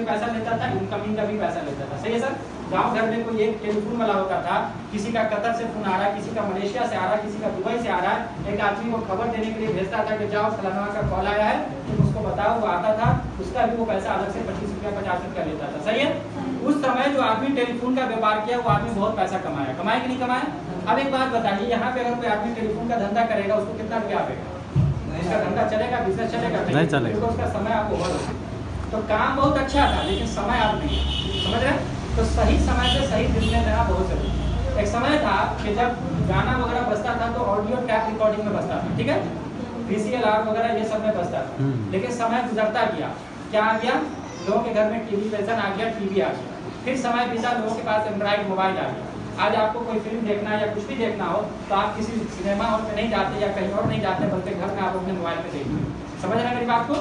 पैसा लेता था, इनकमिंग का भी पैसा लेता था। सही है सर। गांव घर में कोई एक टेलीफोन वाला होता था, किसी का कतर से फोन आ रहा है, किसी का मलेशिया से आ रहा है, किसी का दुबई से आ रहा है, एक आदमी को खबर देने के लिए भेजता था कि जाओ फलाना का कॉल आया है, तुम उसको बताओ। वो आता था, उसका भी वो पैसा अलग से 25 रुपया 50 रुपया लेता था। सही है। उस समय जो आदमी टेलीफोन का व्यापार किया वो आदमी बहुत पैसा कमाया, कमाए कि नहीं कमाया। अब एक बात बताइए, यहाँ पे अगर कोई आदमी टेलीफोन का धंधा करेगा उसको कितना रुपया आएगा? उसका धंधा चलेगा, बिजनेस चलेगा? नहीं चलेगा। उसका समय आपको बहुत, तो काम बहुत अच्छा था लेकिन समय आप नहीं, समझ रहे। तो सही समय से सही निर्णय लेना बहुत जरूरी है। एक समय था कि जब गाना वगैरह बजता था तो ऑडियो टैप रिकॉर्डिंग में बजता था, ठीक है, VCR वगैरह ये सब में बजता था। लेकिन समय गुजरता गया, क्या आ गया? लोगों के घर में टेलीविजन आ गया, टीवी आ गया। फिर समय बीता, लोगों के पास एंड्रॉइड मोबाइल आ गया। आज आपको कोई फिल्म देखना है या कुछ भी देखना हो तो आप किसी सिनेमा हॉल में नहीं जाते या कहीं और नहीं जाते, बल्कि घर में आप अपने मोबाइल में देखते। समझ रहे हैं मेरी बात को।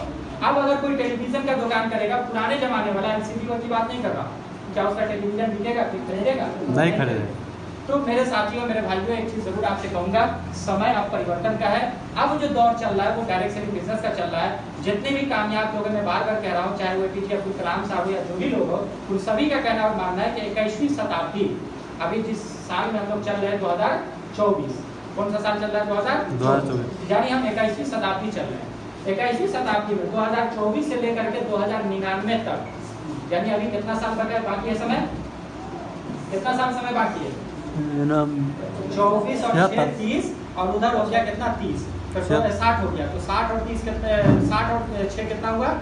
अब अगर कोई टेलीविजन का दुकान करेगा, पुराने जमाने वाला LCD की बात नहीं कर रहा, क्या उसका टेलीविजन बिकेगा? खरीदेगा? नहीं खरीदेगा। तो मेरे साथियों, मेरे भाइयों, एक चीज जरूर आपसे कहूंगा, समय अब परिवर्तन का है। अब जो दौर चल रहा है वो डायरेक्ट सेलिंग बिजनेस का चल रहा है। जितने भी कामयाब लोग हैं, मैं बार बार कह रहा हूँ, चाहे वो APJ अब्दुल कलाम साहब हो या जो भी लोग हो, उन सभी का कहना और मानना है कि 21वीं शताब्दी, अभी जिस साल में हम लोग चल रहे हैं 2024, कौन सा साल चल रहा है? 2024, यानी हम 21वीं शताब्दी चल रहे हैं। 21वीं शताब्दी में 2024 से लेकर के 2099 तक, यानी अभी कितना साल बाकी है समय? कितना साल समय बाकी है? 24 और 6 30, और उधर हो गया कितना? 30, तो 60 हो गया। तो 60 और 30 कितने? 60 और 6 कितना हुआ?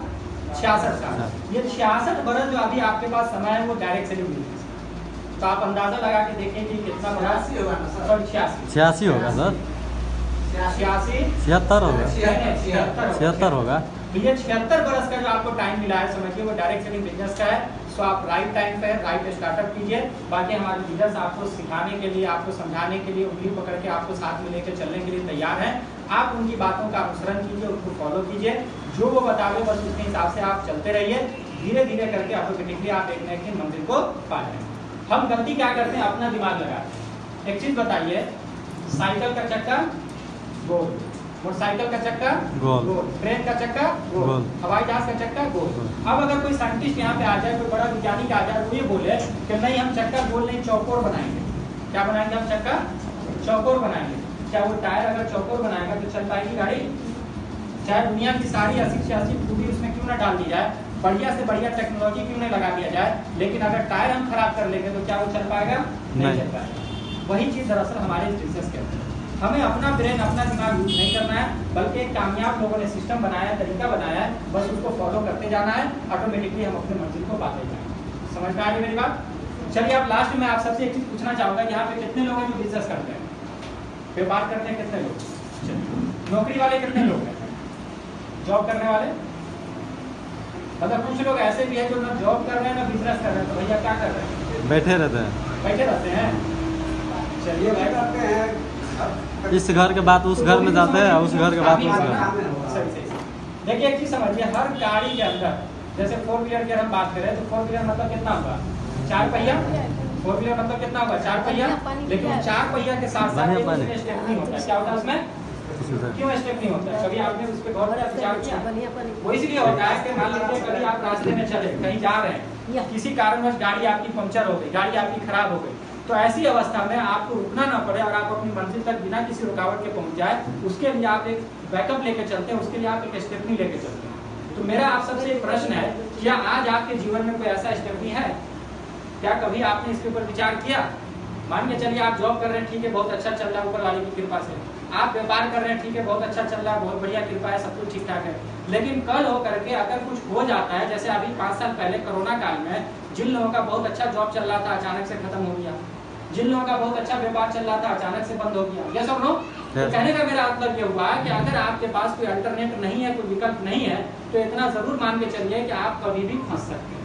66 साल। ये 66 बरस जो अभी आपके पास समय है वो डायरेक्ट सेलिंग बिजनेस। तो आप अंदाजा लगा के देखें कि कितना बड़ा? 86 होगा ना सर? 86 होगा सर, 86 76 होगा, 76 होगा। ये 76 बरस का जो आपको टाइम मिला है, समझिए वो डायरेक्ट सेलिंग बिजनेस का है। सो आप राइट टाइम पे राइट स्टार्टअप कीजिए। बाकी हमारे लीडर्स आपको सिखाने के लिए, आपको समझाने के लिए, उंगली पकड़ के आपको साथ में लेकर चलने के लिए तैयार हैं। आप उनकी बातों का अनुसरण कीजिए, उनको फॉलो कीजिए, जो वो बतावे बस उसके हिसाब से आप चलते रहिए। धीरे धीरे करके ऑटोमेटिकली आप एक न एक मंजिल को पा जाएंगे। हम गलती क्या करते हैं? अपना दिमाग लगाते हैं। एक चीज बताइए, साइकिल का चक्का गोल, मोटरसाइकिल का चक्का गोल, ट्रेन का चक्का गोल, हवाई जहाज का चक्का गोल। अब अगर कोई साइंटिस्ट यहाँ पे आ जाए, कोई बड़ा वैज्ञानिक आ जाए, वो ये बोले कि नहीं हम चक्का गोल नहीं चौकोर बनाएंगे। क्या बनाएंगे? हम चक्का चौकोर बनाएंगे। क्या वो टायर अगर चौकोर बनाएगा तो चल पाएगी गाड़ी? चाहे दुनिया की सारी 80-86 खूबी उसमें क्यों ना डाल दी जाए, बढ़िया से बढ़िया टेक्नोलॉजी क्यों नहीं लगा दिया जाए, लेकिन अगर टायर हम खराब कर लेंगे तो क्या वो चल पाएगा? नहीं चल पाएगा। वही चीज दरअसल हमारे बिजनेस के अंदर हमें अपना ब्रेन, अपना दिमाग यूज नहीं करना है, बल्कि एक कामयाब लोगों ने सिस्टम बनाया है, तरीका बनाया है, बस उसको फॉलो करते जाना है। ऑटोमेटिकली हम अपने मंजिल को पाते जाएंगे। समझ में आ रही मेरी बात? चलिए अब लास्ट में आप सबसे एक चीज पूछना चाहूंगा, यहाँ पे कितने लोग हैं जो बिजनेस करते हैं, व्यापार करते हैं? कितने लोग? नौकरी वाले कितने लोग हैं? जॉब करने वाले? मतलब कुछ लोग ऐसे भी हैं जो ना जॉब कर रहे हैं ना बिजनेस कर रहे हैं, तो भैया क्या कर रहे हैं? बैठे रहते हैं। बैठे रहते हैं। चलिए भाई, करते हैं। इस घर के बाद उस घर में जाते हैं, उस घर के बाद उस घर। सही। देखिए एक चीज समझिए, हर गाड़ी के अंदर, जैसे 4 व्हीलर की हम बात करें तो 4 व्हीलर मतलब कितना हुआ? 4 पहिया। 4 व्हीलर मतलब कितना हुआ? 4 पहिया। लेकिन 4 पहिया के साथ साथ स्टेपनी होता है। क्या होता है उसमें? क्यों स्टेपनी होता है? कभी आपने उस पर गौर किया? वो इसलिए होता है कि मान लीजिए कभी आप रास्ते में चले, कहीं जा रहे हैं, किसी कारणवश गाड़ी आपकी पंक्चर हो गई, गाड़ी आपकी खराब हो गई, तो ऐसी अवस्था में आपको रुकना ना पड़े और आप अपनी मंजिल तक बिना किसी रुकावट के पहुंच जाए, उसके लिए आप एक बैकअप लेके चलते हैं, उसके लिए आप एक स्टेपनी लेके चलते हैं। तो मेरा आप सबसे एक प्रश्न है, क्या आज आपके जीवन में कोई ऐसा स्टेपनी है? क्या कभी आपने इसके ऊपर विचार किया? मान के चलिए आप जॉब कर रहे हैं, ठीक है, बहुत अच्छा चल रहा है ऊपर वाले की कृपा से। आप व्यापार कर रहे हैं, ठीक है, बहुत अच्छा चल रहा है, बहुत बढ़िया कृपा है, सब कुछ ठीक ठाक है। लेकिन कल हो करके अगर कुछ हो जाता है, जैसे अभी 5 साल पहले कोरोना काल में जिन लोगों का बहुत अच्छा जॉब चल रहा था अचानक से खत्म हो गया, जिन लोगों का बहुत अच्छा व्यापार चल रहा था अचानक से बंद हो गया। यस और नो? तो कहने का मेरा मतलब ये हुआ कि अगर आपके पास कोई अल्टरनेट नहीं है, कोई विकल्प नहीं है, तो इतना जरूर मान के चलिए कि आप कभी भी फंस सकते हैं,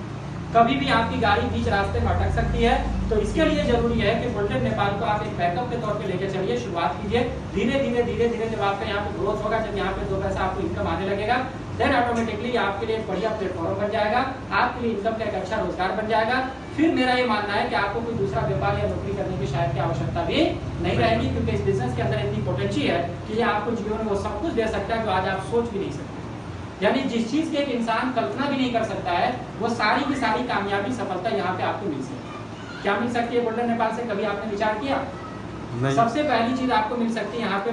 कभी भी आपकी गाड़ी बीच रास्ते में अटक सकती है। तो इसके लिए जरूरी है कि बुलेटिन नेपाल को आप एक बैकअप के तौर पे लेके चलिए, शुरुआत कीजिए। धीरे धीरे जब आपका यहाँ पे ग्रोथ होगा, जब यहाँ पे 2 पैसा आपको इनकम आने लगेगा, देन ऑटोमेटिकली आपके लिए एक बढ़िया प्लेटफॉर्म बन जाएगा, आपके लिए इनकम का एक अच्छा रोजगार बन जाएगा। फिर मेरा ये मानना है कि आपको कोई दूसरा व्यापार या नौकरी करने की शायद की आवश्यकता भी नहीं रहेगी, क्योंकि इस बिजनेस के अंदर इतनी पोटेंशियल है कि ये आपको जीवन में वो सब कुछ दे सकता है जो आज आप सोच भी नहीं सकते। यानी जिस चीज की एक इंसान कल्पना भी नहीं कर सकता है, वो सारी की सारी कामयाबी सफलता यहाँ पे आपको मिल सकती है। क्या मिल सकती है गोल्डन नेपाल से, कभी आपने विचार किया? नहीं। सबसे पहली चीज आपको मिल सकती है यहाँ पे